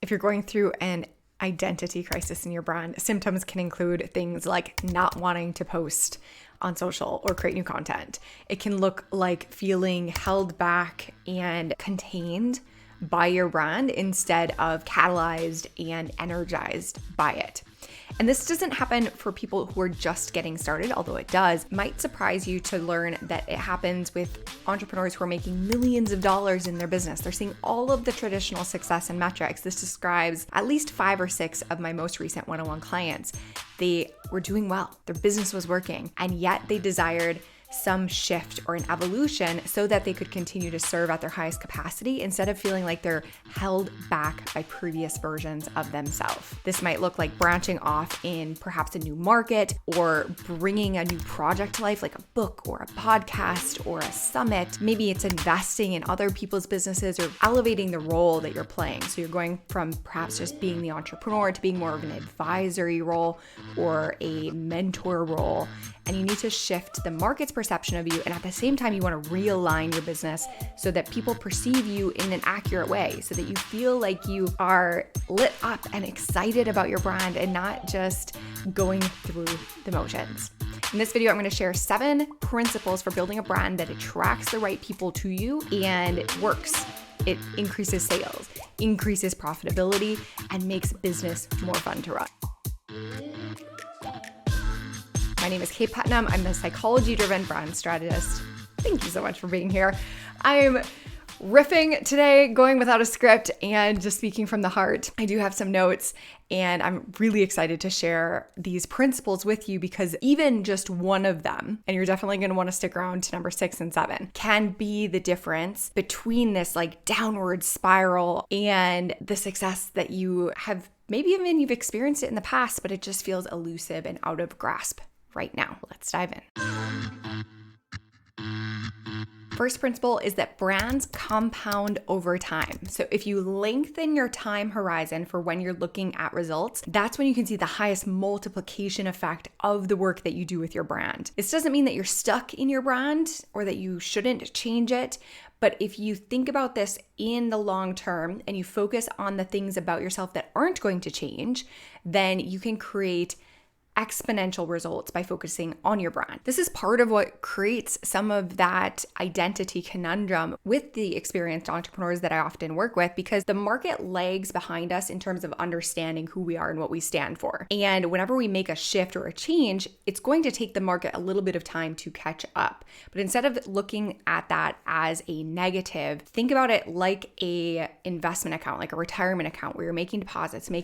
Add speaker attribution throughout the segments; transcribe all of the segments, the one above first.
Speaker 1: If you're going through an identity crisis in your brand, symptoms can include things like not wanting to post on social or create new content. It can look like feeling held back and contained by your brand instead of catalyzed and energized by it. And this doesn't happen for people who are just getting started, although it does. It might surprise you to learn that it happens with entrepreneurs who are making millions of dollars in their business. They're seeing all of the traditional success and metrics. This describes at least 5 or 6 of my most recent one-on-one clients. They were doing well, their business was working, and yet they desired some shift or an evolution so that they could continue to serve at their highest capacity instead of feeling like they're held back by previous versions of themselves. This might look like branching off in perhaps a new market or bringing a new project to life, like a book or a podcast or a summit. Maybe it's investing in other people's businesses or elevating the role that you're playing. So you're going from perhaps just being the entrepreneur to being more of an advisory role or a mentor role. And you need to shift the market's perception of you. And at the same time, you want to realign your business so that people perceive you in an accurate way, so that you feel like you are lit up and excited about your brand and not just going through the motions. In this video, I'm going to share 7 principles for building a brand that attracts the right people to you and it works. It increases sales, increases profitability, and makes business more fun to run. My name is Kaye Putnam. I'm a psychology-driven brand strategist. Thank you so much for being here. I'm riffing today, going without a script and just speaking from the heart. I do have some notes and I'm really excited to share these principles with you because even just one of them, and you're definitely going to want to stick around to number 6 and 7, can be the difference between this like downward spiral and the success that you have, maybe even you've experienced it in the past, but it just feels elusive and out of grasp right now. Let's dive in. First principle is that brands compound over time. So if you lengthen your time horizon for when you're looking at results, that's when you can see the highest multiplication effect of the work that you do with your brand. This doesn't mean that you're stuck in your brand or that you shouldn't change it. But if you think about this in the long term and you focus on the things about yourself that aren't going to change, then you can create exponential results by focusing on your brand. This is part of what creates some of that identity conundrum with the experienced entrepreneurs that I often work with, because the market lags behind us in terms of understanding who we are and what we stand for. And whenever we make a shift or a change, it's going to take the market a little bit of time to catch up. But instead of looking at that as a negative, think about it like a investment account, like a retirement account where you're making deposits. And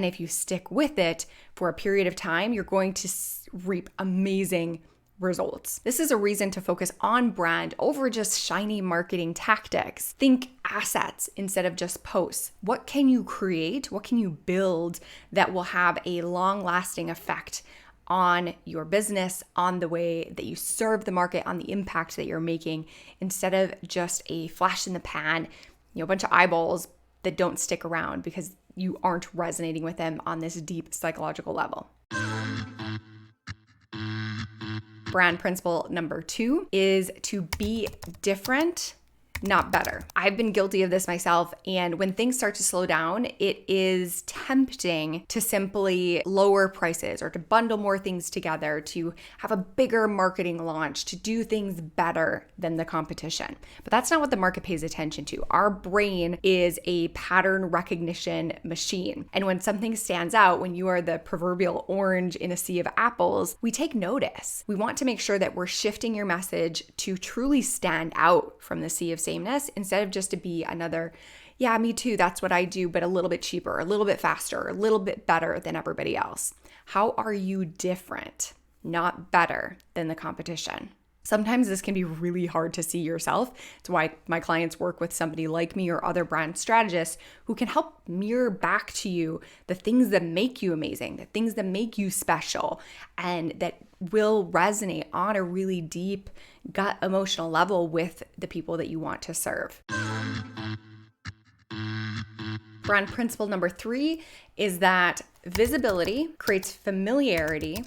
Speaker 1: if you stick with it for a period of time, you're going to reap amazing results. This is a reason to focus on brand over just shiny marketing tactics. Think assets instead of just posts. What can you create? What can you build that will have a long-lasting effect on your business, on the way that you serve the market, on the impact that you're making, instead of just a flash in the pan, a bunch of eyeballs that don't stick around because you aren't resonating with them on this deep psychological level. Brand principle number 2 is to be different, not better. I've been guilty of this myself, and when things start to slow down, it is tempting to simply lower prices or to bundle more things together, to have a bigger marketing launch, to do things better than the competition. But that's not what the market pays attention to. Our brain is a pattern recognition machine. And when something stands out, when you are the proverbial orange in a sea of apples, we take notice. We want to make sure that we're shifting your message to truly stand out from the sea of sameness instead of just to be another, yeah, me too, that's what I do, but a little bit cheaper, a little bit faster, a little bit better than everybody else. How are you different, not better than the competition? Sometimes this can be really hard to see yourself. It's why my clients work with somebody like me or other brand strategists who can help mirror back to you the things that make you amazing, the things that make you special, and that will resonate on a really deep gut emotional level with the people that you want to serve. Brand principle number 3 is that visibility creates familiarity,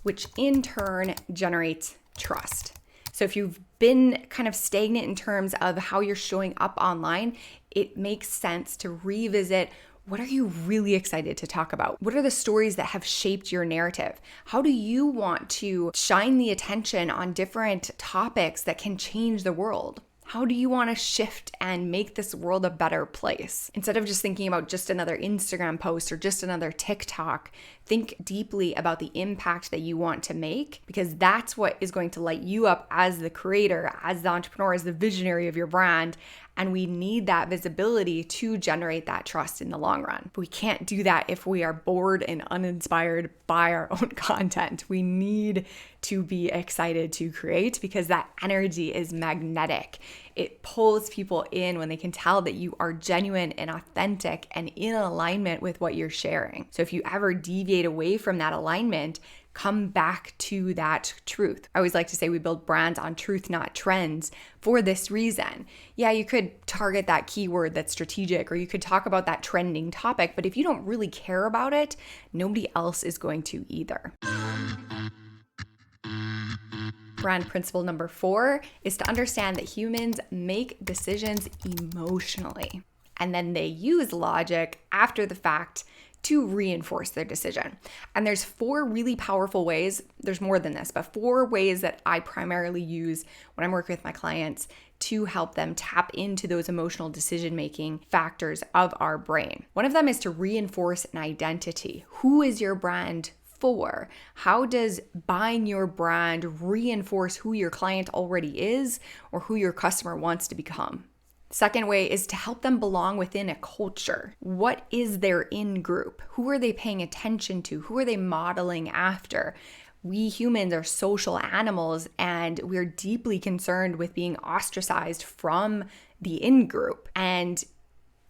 Speaker 1: which in turn generates trust. So if you've been kind of stagnant in terms of how you're showing up online, it makes sense to revisit, what are you really excited to talk about? What are the stories that have shaped your narrative? How do you want to shine the attention on different topics that can change the world? How do you want to shift and make this world a better place? Instead of just thinking about just another Instagram post or just another TikTok, think deeply about the impact that you want to make, because that's what is going to light you up as the creator, as the entrepreneur, as the visionary of your brand. And we need that visibility to generate that trust in the long run. But we can't do that if we are bored and uninspired by our own content. We need to be excited to create, because that energy is magnetic. It pulls people in when they can tell that you are genuine and authentic and in alignment with what you're sharing. So if you ever deviate away from that alignment, come back to that truth. I always like to say we build brands on truth, not trends, for this reason. Yeah, you could target that keyword that's strategic, or you could talk about that trending topic, but if you don't really care about it, nobody else is going to either. Brand principle number 4 is to understand that humans make decisions emotionally, and then they use logic after the fact to reinforce their decision. And there's 4 really powerful ways, there's more than this, but 4 ways that I primarily use when I'm working with my clients to help them tap into those emotional decision-making factors of our brain. One of them is to reinforce an identity. Who is your brand for? How does buying your brand reinforce who your client already is or who your customer wants to become? Second way is to help them belong within a culture. What is their in-group? Who are they paying attention to? Who are they modeling after? We humans are social animals, and we're deeply concerned with being ostracized from the in-group. And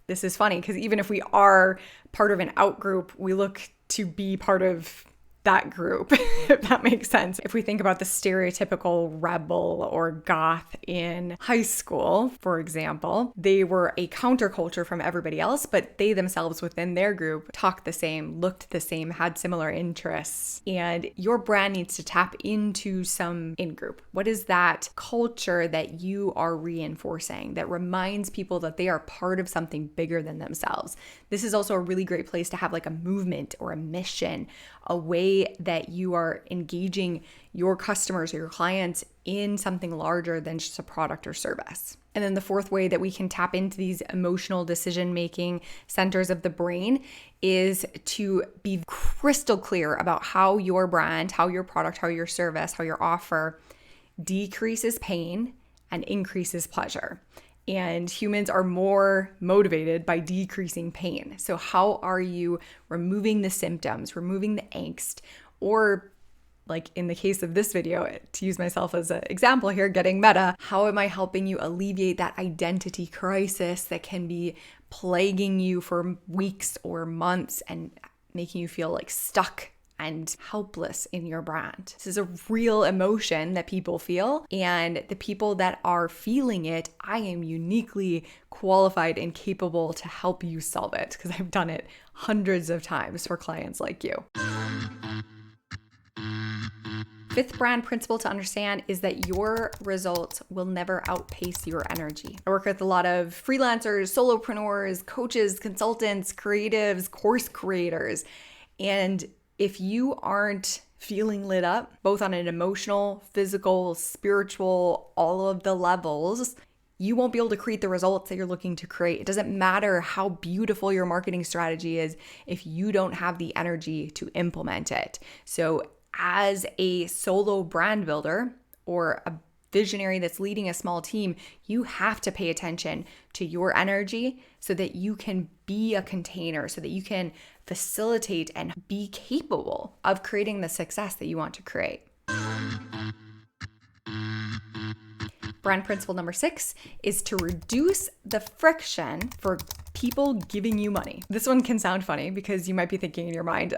Speaker 1: this is funny because even if we are part of an out-group, we look to be part of that group, if that makes sense. If we think about the stereotypical rebel or goth in high school, for example, they were a counterculture from everybody else, but they themselves within their group talked the same, looked the same, had similar interests. And your brand needs to tap into some in-group. What is that culture that you are reinforcing that reminds people that they are part of something bigger than themselves? This is also a really great place to have like a movement or a mission, a way that you are engaging your customers or your clients in something larger than just a product or service. And then the 4th way that we can tap into these emotional decision-making centers of the brain is to be crystal clear about how your brand, how your product, how your service, how your offer decreases pain and increases pleasure. And humans are more motivated by decreasing pain. So how are you removing the symptoms, removing the angst, or like in the case of this video, to use myself as an example here, getting meta, how am I helping you alleviate that identity crisis that can be plaguing you for weeks or months and making you feel like stuck and helpless in your brand? This is a real emotion that people feel, and the people that are feeling it, I am uniquely qualified and capable to help you solve it, because I've done it hundreds of times for clients like you. 5th brand principle to understand is that your results will never outpace your energy. I work with a lot of freelancers, solopreneurs, coaches, consultants, creatives, course creators, and if you aren't feeling lit up, both on an emotional, physical, spiritual, all of the levels, you won't be able to create the results that you're looking to create. It doesn't matter how beautiful your marketing strategy is if you don't have the energy to implement it. So as a solo brand builder or a visionary that's leading a small team, you have to pay attention to your energy so that you can be a container, so that you can facilitate and be capable of creating the success that you want to create. Brand principle number 6 is to reduce the friction for people giving you money. This one can sound funny because you might be thinking in your mind,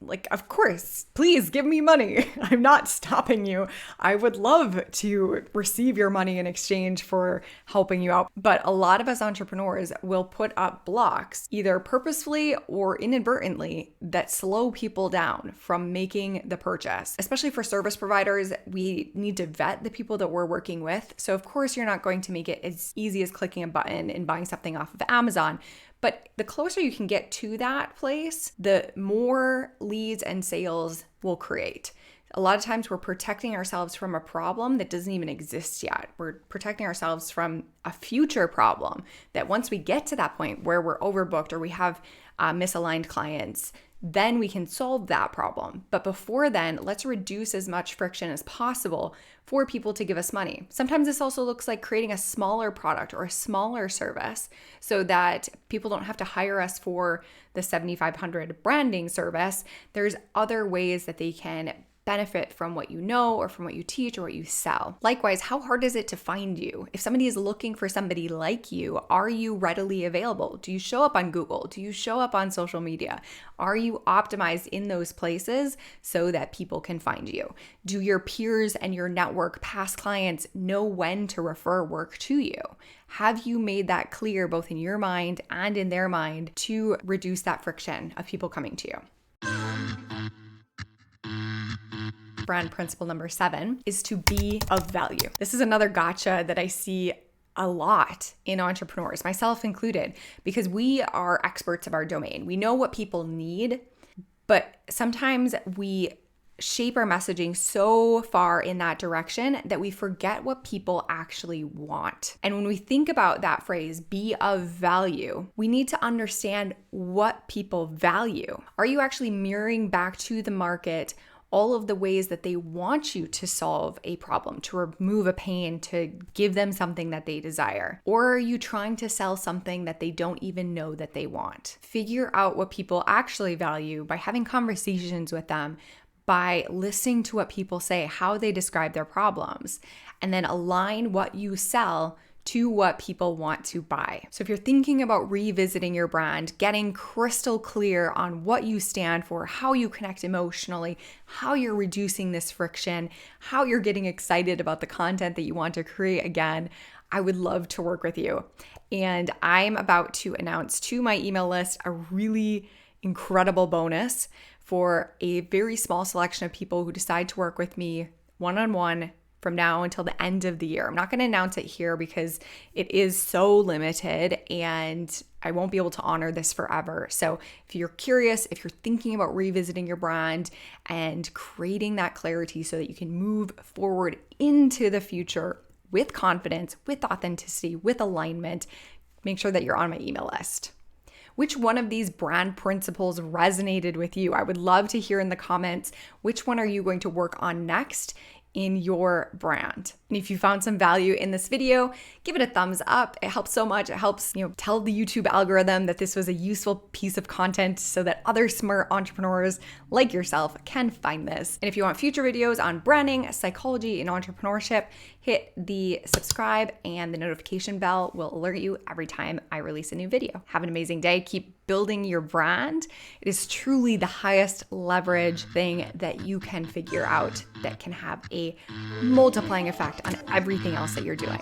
Speaker 1: like, of course, please give me money. I'm not stopping you. I would love to receive your money in exchange for helping you out. But a lot of us entrepreneurs will put up blocks, either purposefully or inadvertently, that slow people down from making the purchase. Especially for service providers, we need to vet the people that we're working with. So of course, you're not going to make it as easy as clicking a button and buying something off of Amazon. But the closer you can get to that place, the more leads and sales we'll create. A lot of times we're protecting ourselves from a problem that doesn't even exist yet. We're protecting ourselves from a future problem that once we get to that point where we're overbooked or we have misaligned clients, then we can solve that problem. But before then, let's reduce as much friction as possible for people to give us money. Sometimes this also looks like creating a smaller product or a smaller service so that people don't have to hire us for the $7,500 branding service. There's other ways that they can benefit from what you know or from what you teach or what you sell. Likewise, how hard is it to find you? If somebody is looking for somebody like you, are you readily available? Do you show up on Google? Do you show up on social media? Are you optimized in those places so that people can find you? Do your peers and your network, past clients, know when to refer work to you? Have you made that clear both in your mind and in their mind to reduce that friction of people coming to you? Brand principle number 7 is to be of value. This is another gotcha that I see a lot in entrepreneurs, myself included, because we are experts of our domain. We know what people need, but sometimes we shape our messaging so far in that direction that we forget what people actually want. And when we think about that phrase, be of value, we need to understand what people value. Are you actually mirroring back to the market all of the ways that they want you to solve a problem, to remove a pain, to give them something that they desire? Or are you trying to sell something that they don't even know that they want? Figure out what people actually value by having conversations with them, by listening to what people say, how they describe their problems, and then align what you sell to what people want to buy. So if you're thinking about revisiting your brand, getting crystal clear on what you stand for, how you connect emotionally, how you're reducing this friction, how you're getting excited about the content that you want to create again, I would love to work with you. And I'm about to announce to my email list a really incredible bonus for a very small selection of people who decide to work with me one-on-one from now until the end of the year. I'm not going to announce it here because it is so limited and I won't be able to honor this forever. So if you're curious, if you're thinking about revisiting your brand and creating that clarity so that you can move forward into the future with confidence, with authenticity, with alignment, make sure that you're on my email list. Which one of these brand principles resonated with you? I would love to hear in the comments, which one are you going to work on next in your brand? And if you found some value in this video, give it a thumbs up. It helps so much. It helps, tell the YouTube algorithm that this was a useful piece of content so that other smart entrepreneurs like yourself can find this. And if you want future videos on branding, psychology, and entrepreneurship, hit the subscribe and the notification bell will alert you every time I release a new video. Have an amazing day. Keep building your brand. It is truly the highest leverage thing that you can figure out that can have a multiplying effect on everything else that you're doing.